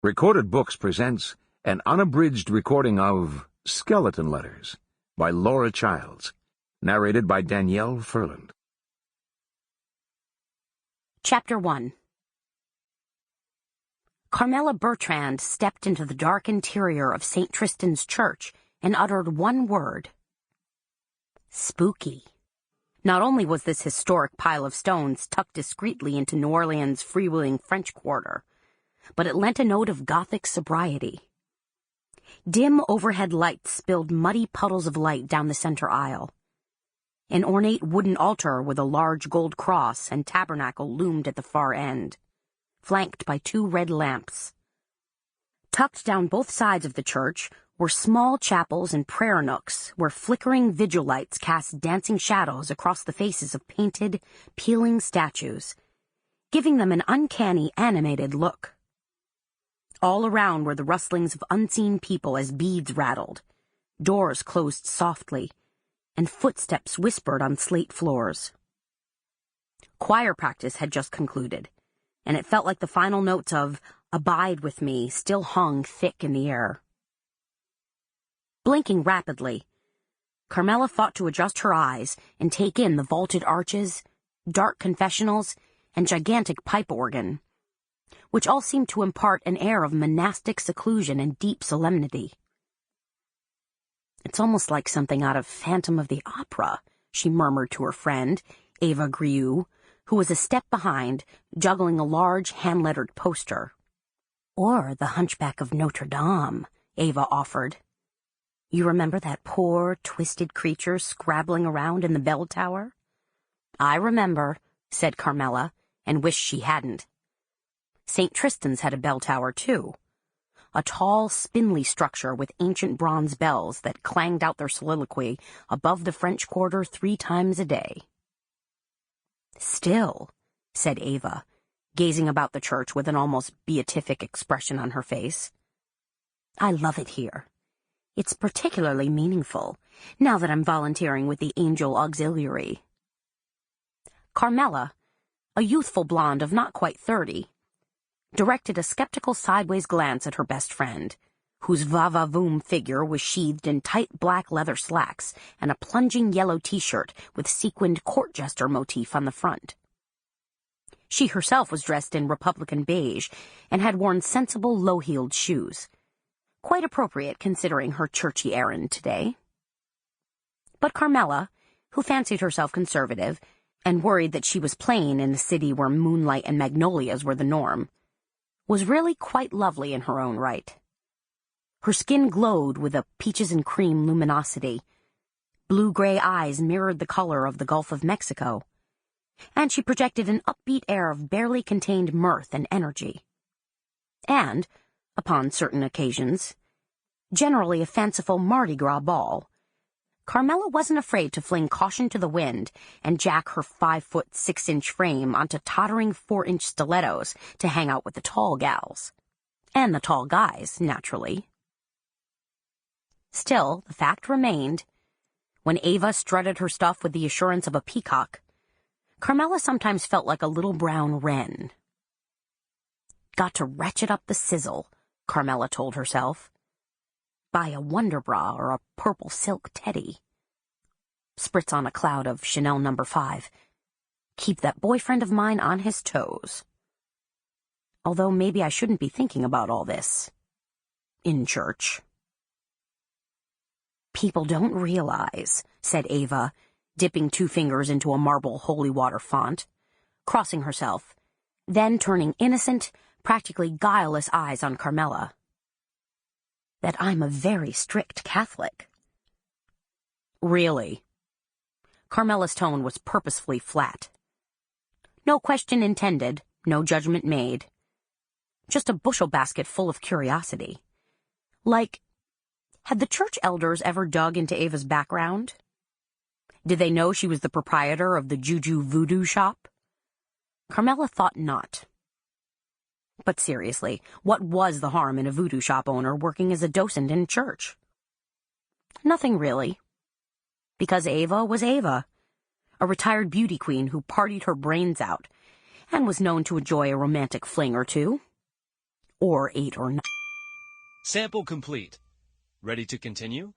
Recorded Books presents an unabridged recording of Skeleton Letters by Laura Childs, narrated by Danielle Ferland. Chapter 1. Carmela Bertrand stepped into the dark interior of St. Tristan's church and uttered one word. Spooky. Not only was this historic pile of stones tucked discreetly into New Orleans' freewheeling French Quarter, but it lent a note of Gothic sobriety. Dim overhead lights spilled muddy puddles of light down the center aisle. An ornate wooden altar with a large gold cross and tabernacle loomed at the far end, flanked by 2 red lamps. Tucked down both sides of the church were small chapels and prayer nooks where flickering vigil lights cast dancing shadows across the faces of painted, peeling statues, giving them an uncanny, animated look. All around were the rustlings of unseen people as beads rattled, doors closed softly, and footsteps whispered on slate floors. Choir practice had just concluded, and it felt like the final notes of "Abide with Me" still hung thick in the air. Blinking rapidly, Carmela fought to adjust her eyes and take in the vaulted arches, dark confessionals, and gigantic pipe organ, which all seemed to impart an air of monastic seclusion and deep solemnity. "It's almost like something out of Phantom of the Opera," she murmured to her friend, Ava Grieux, who was a step behind, juggling a large hand-lettered poster. "Or the Hunchback of Notre Dame," Ava offered. "You remember that poor, twisted creature scrabbling around in the bell tower?" "I remember," said Carmela, and wished she hadn't. St. Tristan's had a bell tower, too. A tall, spindly structure with ancient bronze bells that clanged out their soliloquy above the French Quarter 3 times a day. "Still," said Ava, gazing about the church with an almost beatific expression on her face, "I love it here. It's particularly meaningful, now that I'm volunteering with the Angel Auxiliary." Carmela, a youthful blonde of not quite 30, directed a skeptical sideways glance at her best friend, whose va-va-voom figure was sheathed in tight black leather slacks and a plunging yellow t-shirt with sequined court jester motif on the front. She herself was dressed in Republican beige and had worn sensible low-heeled shoes, quite appropriate considering her churchy errand today. But Carmela, who fancied herself conservative and worried that she was plain in a city where moonlight and magnolias were the norm, was really quite lovely in her own right. Her skin glowed with a peaches and cream luminosity. Blue-gray eyes mirrored the color of the Gulf of Mexico, and she projected an upbeat air of barely contained mirth and energy. And, upon certain occasions, generally a fanciful Mardi Gras ball, Carmela wasn't afraid to fling caution to the wind and jack her 5-foot 6-inch frame onto tottering 4-inch stilettos to hang out with the tall gals. And the tall guys, naturally. Still, the fact remained, when Ava strutted her stuff with the assurance of a peacock, Carmela sometimes felt like a little brown wren. Got to ratchet up the sizzle, Carmela told herself. Buy a Wonder Bra or a purple silk teddy. Spritz on a cloud of Chanel No. 5. Keep that boyfriend of mine on his toes. Although maybe I shouldn't be thinking about all this in church. "People don't realize," said Ava, dipping 2 fingers into a marble holy water font, crossing herself, then turning innocent, practically guileless eyes on Carmela, "that I'm a very strict Catholic." "Really?" Carmela's tone was purposefully flat. No question intended, no judgment made. Just a bushel basket full of curiosity. Like, had the church elders ever dug into Ava's background? Did they know she was the proprietor of the Juju Voodoo shop? Carmela thought not. But seriously, what was the harm in a voodoo shop owner working as a docent in church? Nothing really. Because Ava was Ava, a retired beauty queen who partied her brains out and was known to enjoy a romantic fling or two. or 8 or 9. Sample complete. Ready to continue?